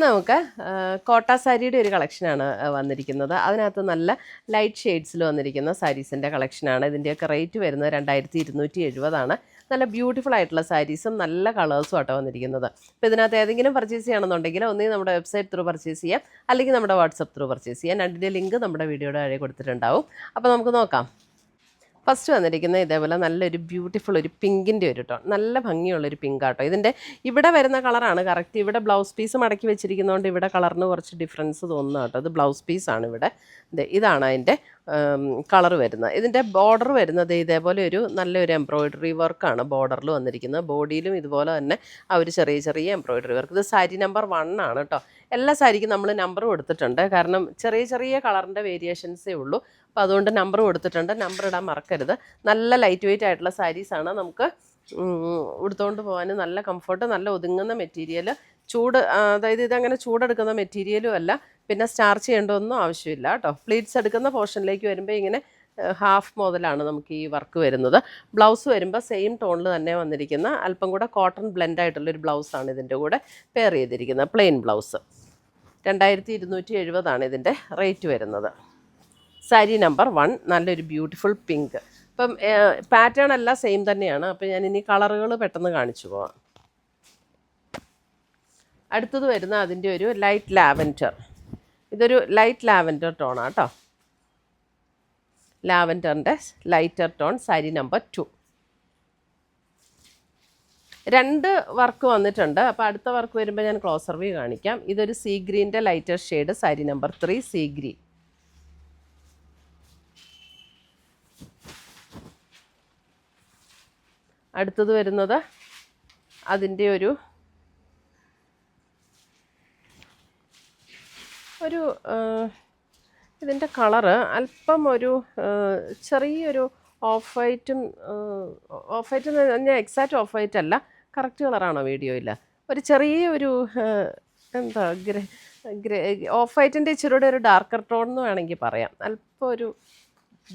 നമുക്ക് കോട്ട സാരിയുടെ ഒരു കളക്ഷനാണ് വന്നിരിക്കുന്നത്. അതിനകത്ത് നല്ല ലൈറ്റ് ഷെയ്ഡ്സിൽ വന്നിരിക്കുന്ന സാരീസിൻ്റെ കളക്ഷനാണ്. ഇതിൻ്റെയൊക്കെ റേറ്റ് വരുന്നത് 2270 നല്ല ബ്യൂട്ടിഫുൾ ആയിട്ടുള്ള സാരീസും നല്ല കളേഴ്സും ആട്ടോ വന്നിരിക്കുന്നത്. അപ്പോൾ ഇതിനകത്ത് ഏതെങ്കിലും പർച്ചേസ് ചെയ്യണമെന്നുണ്ടെങ്കിൽ ഒന്നുകിൽ നമ്മുടെ വെബ്സൈറ്റ് ത്രൂ പർച്ചേസ് ചെയ്യാം, അല്ലെങ്കിൽ നമ്മുടെ വാട്സപ്പ് ത്രൂ പർച്ചേസ് ചെയ്യാം. രണ്ടിൻ്റെ ലിങ്ക് നമ്മുടെ വീഡിയോയുടെ താഴെ കൊടുത്തിട്ടുണ്ടാവും. അപ്പോൾ നമുക്ക് നോക്കാം. ഫസ്റ്റ് വന്നിരിക്കുന്നത് ഇതേപോലെ നല്ലൊരു ബ്യൂട്ടിഫുൾ ഒരു പിങ്കിൻ്റെ ഒരു ടോൺ, നല്ല ഭംഗിയുള്ളൊരു പിങ്ക് ആട്ടോ. ഇതിൻ്റെ ഇവിടെ വരുന്ന കളറാണ് കറക്റ്റ്. ഇവിടെ ബ്ലൗസ് പീസ് മടക്കി വെച്ചിരിക്കുന്നതുകൊണ്ട് ഇവിടെ കളറിന് കുറച്ച് ഡിഫറൻസ് തോന്നുന്നു കേട്ടോ. ഇത് ബ്ലൗസ് പീസാണ് ഇവിടെ. ഇതാണ് അതിൻ്റെ കളർ വരുന്നത്. ഇതിൻ്റെ ബോർഡർ വരുന്നത് ഇതേപോലെ ഒരു നല്ലൊരു എംബ്രോയിഡറി വർക്കാണ് ബോർഡറിൽ വന്നിരിക്കുന്നത്. ബോഡിയിലും ഇതുപോലെ തന്നെ ആ ഒരു ചെറിയ ചെറിയ എംബ്രോയിഡറി വർക്ക്. ഇത് സാരി നമ്പർ 1 ആണ് കേട്ടോ. എല്ലാ സാരിക്കും നമ്മൾ നമ്പർ കൊടുത്തിട്ടുണ്ട്, കാരണം ചെറിയ ചെറിയ കളറിൻ്റെ വേരിയേഷൻസേ ഉള്ളൂ. അപ്പോൾ അതുകൊണ്ട് നമ്പർ കൊടുത്തിട്ടുണ്ട്. നമ്പർ ഇടാൻ മറക്കരുത്. നല്ല ലൈറ്റ് വെയിറ്റ് ആയിട്ടുള്ള സാരീസാണ്. നമുക്ക് ഉടുത്തുകൊണ്ട് പോകാൻ നല്ല കംഫർട്ട്, നല്ല ഒതുങ്ങുന്ന മെറ്റീരിയൽ. അതായത് ഇതങ്ങനെ ചൂടെടുക്കുന്ന മെറ്റീരിയലും അല്ല, പിന്നെ സ്റ്റാർച്ച് ചെയ്യേണ്ടതൊന്നും ആവശ്യമില്ല കേട്ടോ. പ്ലീറ്റ്സ് എടുക്കുന്ന പോർഷനിലേക്ക് വരുമ്പോൾ ഇങ്ങനെ ഹാഫ് മുതലാണ് നമുക്ക് ഈ വർക്ക് വരുന്നത്. ബ്ലൗസ് വരുമ്പോൾ സെയിം ടോണിൽ തന്നെ വന്നിരിക്കുന്ന അല്പം കൂടെ കോട്ടൺ ബ്ലെൻഡ് ആയിട്ടുള്ളൊരു ബ്ലൗസാണ് ഇതിൻ്റെ കൂടെ പെയർ ചെയ്തിരിക്കുന്നത്. പ്ലെയിൻ ബ്ലൗസ് 2270 ഇതിൻ്റെ റേറ്റ് വരുന്നത്. സാരി നമ്പർ 1 നല്ലൊരു ബ്യൂട്ടിഫുൾ പിങ്ക്. ഇപ്പം പാറ്റേൺ എല്ലാം സെയിം തന്നെയാണ്. അപ്പം ഞാൻ ഇനി കളറുകൾ പെട്ടെന്ന് കാണിച്ചു പോവാം. അടുത്തത് വരുന്ന അതിൻ്റെ ഒരു ലൈറ്റ് ലാവൻഡർ. ഇതൊരു ലൈറ്റ് ലാവൻഡർ ടോണാണ് കേട്ടോ. ലാവൻഡറിൻ്റെ lighter tone, sari number 2. 2 work വന്നിട്ടുണ്ട്. അപ്പോൾ അടുത്ത വർക്ക് വരുമ്പോൾ ഞാൻ ക്ലോസർ വ്യൂ കാണിക്കാം. ഇതൊരു സീ ഗ്രീൻ്റെ lighter shade, sari number 3 sea green. അടുത്തത് വരുന്നത് അതിൻ്റെ ഒരു ഇതിൻ്റെ കളറ് അല്പം ഒരു ചെറിയൊരു ഓഫ് വൈറ്റും, ഓഫ് വൈറ്റ് എന്ന് പറഞ്ഞാൽ എക്സാക്റ്റ് ഓഫ് വൈറ്റ് അല്ല, കറക്റ്റ് കളറാണോ വീഡിയോയിൽ, ഒരു ചെറിയൊരു എന്താ ഗ്രേ ഓഫ് വൈറ്റിൻ്റെ ഇച്ചിരിയുടെ ഒരു ഡാർക്കർ ടോൺ എന്ന് വേണമെങ്കിൽ പറയാം. അല്പം ഒരു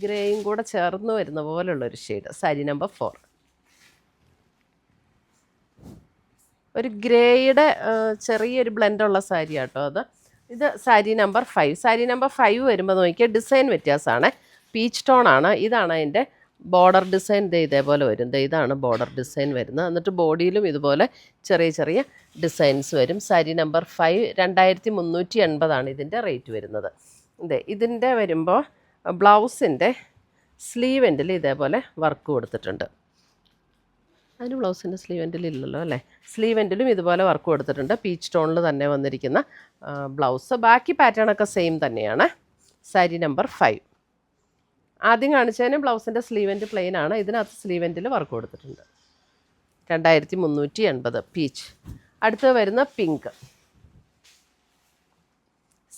ഗ്രേയും കൂടെ ചേർന്ന് വരുന്ന പോലുള്ളൊരു ഷെയ്ഡ്, സാരി നമ്പർ 4. ഒരു ഗ്രേയുടെ ചെറിയൊരു ബ്ലെൻഡുള്ള സാരി ആട്ടോ അത്. ഇത് സാരി നമ്പർ 5. സാരി നമ്പർ 5 വരുമ്പോൾ നോക്കിയാൽ ഡിസൈൻ വ്യത്യാസമാണ്. പീച്ച് ടോണാണ്. ഇതാണ് അതിൻ്റെ ബോർഡർ ഡിസൈൻ. ഇതേപോലെ വരും. ഇതാണ് ബോർഡർ ഡിസൈൻ വരുന്നത്. എന്നിട്ട് ബോഡിയിലും ഇതുപോലെ ചെറിയ ചെറിയ ഡിസൈൻസ് വരും. സാരി നമ്പർ 5 2380 ഇതിൻ്റെ റേറ്റ് വരുന്നത്. ഇതിൻ്റെ വരുമ്പോൾ ബ്ലൗസിൻ്റെ സ്ലീവ് എൻഡിൽ ഇതേപോലെ വർക്ക് കൊടുത്തിട്ടുണ്ട്. അതിന് ബ്ലൗസിൻ്റെ സ്ലീവ് എൻഡിൽ ഇല്ലല്ലോ അല്ലേ. സ്ലീവ് എൻഡിലും ഇതുപോലെ വർക്ക് കൊടുത്തിട്ടുണ്ട്. പീച്ച് ടോണിൽ തന്നെ വന്നിരിക്കുന്ന ബ്ലൗസ്. ബാക്കി പാറ്റേണൊക്കെ സെയിം തന്നെയാണ്. സാരി നമ്പർ 5. ആദ്യം കാണിച്ചതിന് ബ്ലൗസിൻ്റെ സ്ലീവ് എൻഡ് പ്ലെയിൻ ആണ്. ഇതിനകത്ത് സ്ലീവ് എൻഡിൽ വർക്ക് കൊടുത്തിട്ടുണ്ട്. 2380 പീച്ച്. അടുത്ത് വരുന്ന പിങ്ക്,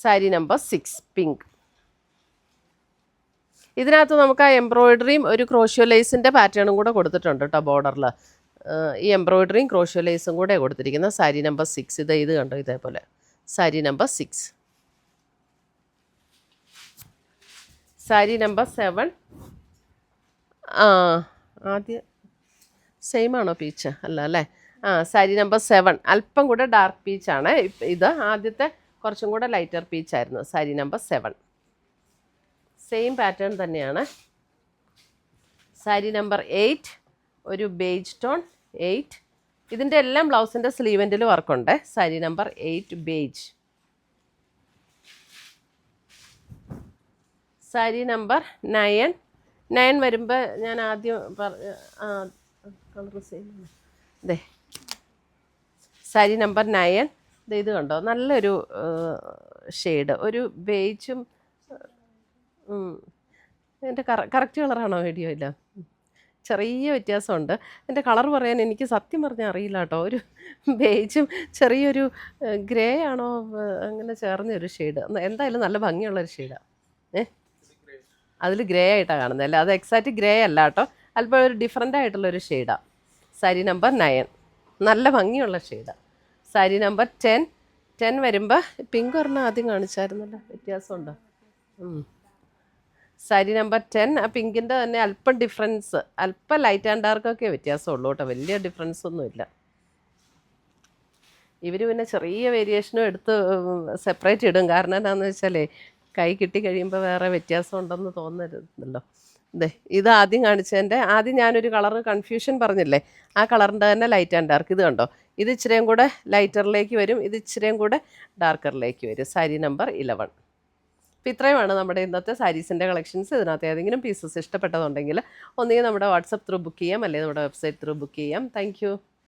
സാരി നമ്പർ 6 പിങ്ക്. ഇതിനകത്ത് നമുക്ക് ആ എംബ്രോയിഡറിയും ഒരു ക്രോഷ്യോ ലേസിൻ്റെ പാറ്റേണും കൂടെ കൊടുത്തിട്ടുണ്ട് കേട്ടോ ബോർഡറിൽ. ഈ എംബ്രോയിഡറിയും ക്രോഷ്യോ ലേസും കൂടെ കൊടുത്തിരിക്കുന്ന സാരി നമ്പർ 6. ഇത് കണ്ടോ ഇതേപോലെ സാരി നമ്പർ 6. സാരി നമ്പർ 7. ആദ്യം സെയിം ആണോ പീച്ച്? അല്ല അല്ലേ. സാരി നമ്പർ 7 അല്പം കൂടെ ഡാർക്ക് പീച്ചാണ്. ഇത് ആദ്യത്തെ കുറച്ചും കൂടെ ലൈറ്റർ പീച്ചായിരുന്നു. സാരി നമ്പർ 7 സെയിം പാറ്റേൺ തന്നെയാണ്. സാരി നമ്പർ 8 ഒരു ബേജ് ടോൺ 8. ഇതിൻ്റെ എല്ലാം ബ്ലൗസിൻ്റെ സ്ലീവ് എൻഡിൽ വർക്കുണ്ട്. Sari number 8 beige. Sari number 9 വരുമ്പോൾ ഞാൻ ആദ്യം കളർ സെയിം അതെ. സാരി നമ്പർ 9 ഇത് കണ്ടോ നല്ലൊരു ഷെയ്ഡ്, ഒരു ബേജും. എൻ്റെ കറക്റ്റ് കളറാണോ വീഡിയോ? ഇല്ല, ചെറിയ വ്യത്യാസമുണ്ട്. എൻ്റെ കളർ പറയാൻ എനിക്ക് സത്യം പറഞ്ഞാൽ അറിയില്ല കേട്ടോ. ഒരു ബേജും ചെറിയൊരു ഗ്രേ ആണോ അങ്ങനെ ചേർന്നൊരു ഷെയ്ഡ്. എന്തായാലും നല്ല ഭംഗിയുള്ളൊരു ഷെയ്ഡാണ്. അതിൽ ഗ്രേ ആയിട്ടാണ് കാണുന്നത് അല്ലേ. അത് എക്സാക്റ്റ് ഗ്രേ അല്ല കേട്ടോ, അല്പം ഒരു ഡിഫറെൻ്റ് ആയിട്ടുള്ളൊരു ഷെയ്ഡാണ്. സാരി നമ്പർ 9 നല്ല ഭംഗിയുള്ള ഷെയ്ഡാണ്. സാരി നമ്പർ 10 വരുമ്പോൾ പിങ്ക് പറഞ്ഞാൽ ആദ്യം കാണിച്ചായിരുന്നല്ലോ, വ്യത്യാസമുണ്ടോ? സാരി നമ്പർ 10 ആ പിങ്കിൻ്റെ തന്നെ അല്പം ഡിഫറൻസ്, അല്പം ലൈറ്റ് ആൻഡ് ഡാർക്കൊക്കെ വ്യത്യാസമുള്ളൂ കേട്ടോ, വലിയ ഡിഫറൻസ് ഒന്നുമില്ല. ഇവർ പിന്നെ ചെറിയ വേരിയേഷനും എടുത്ത് സെപ്പറേറ്റ് ഇടും. കാരണം എന്താണെന്ന് വെച്ചാലേ കൈ കിട്ടി കഴിയുമ്പോൾ വേറെ വ്യത്യാസം ഉണ്ടെന്ന് തോന്നരുതല്ലോ. ഇതേ ഇത് ആദ്യം കാണിച്ചതിൻ്റെ ആദ്യം ഞാനൊരു കളർ കൺഫ്യൂഷൻ പറഞ്ഞില്ലേ, ആ കളറിൻ്റെ തന്നെ ലൈറ്റ് ആൻഡ് ഡാർക്ക്. ഇത് കണ്ടോ, ഇത് ഇച്ചിരിയും കൂടെ ലൈറ്ററിലേക്ക് വരും, ഇത് ഇച്ചിരിയും കൂടെ ഡാർക്കറിലേക്ക് വരും. സാരി നമ്പർ 11. അപ്പോൾ ഇത്രയുമാണ് നമ്മുടെ ഇന്നത്തെ സാരീസിൻ്റെ കളക്ഷൻസ്. ഇതിനകത്ത് ഏതെങ്കിലും പീസസ് ഇഷ്ടപ്പെട്ടതുണ്ടെങ്കിൽ ഒന്നുകിൽ നമ്മുടെ വാട്സപ്പ് ത്രൂ ബുക്ക് ചെയ്യാം, അല്ലെങ്കിൽ നമ്മുടെ വെബ്സൈറ്റ് ത്രൂ ബുക്ക് ചെയ്യാം. താങ്ക്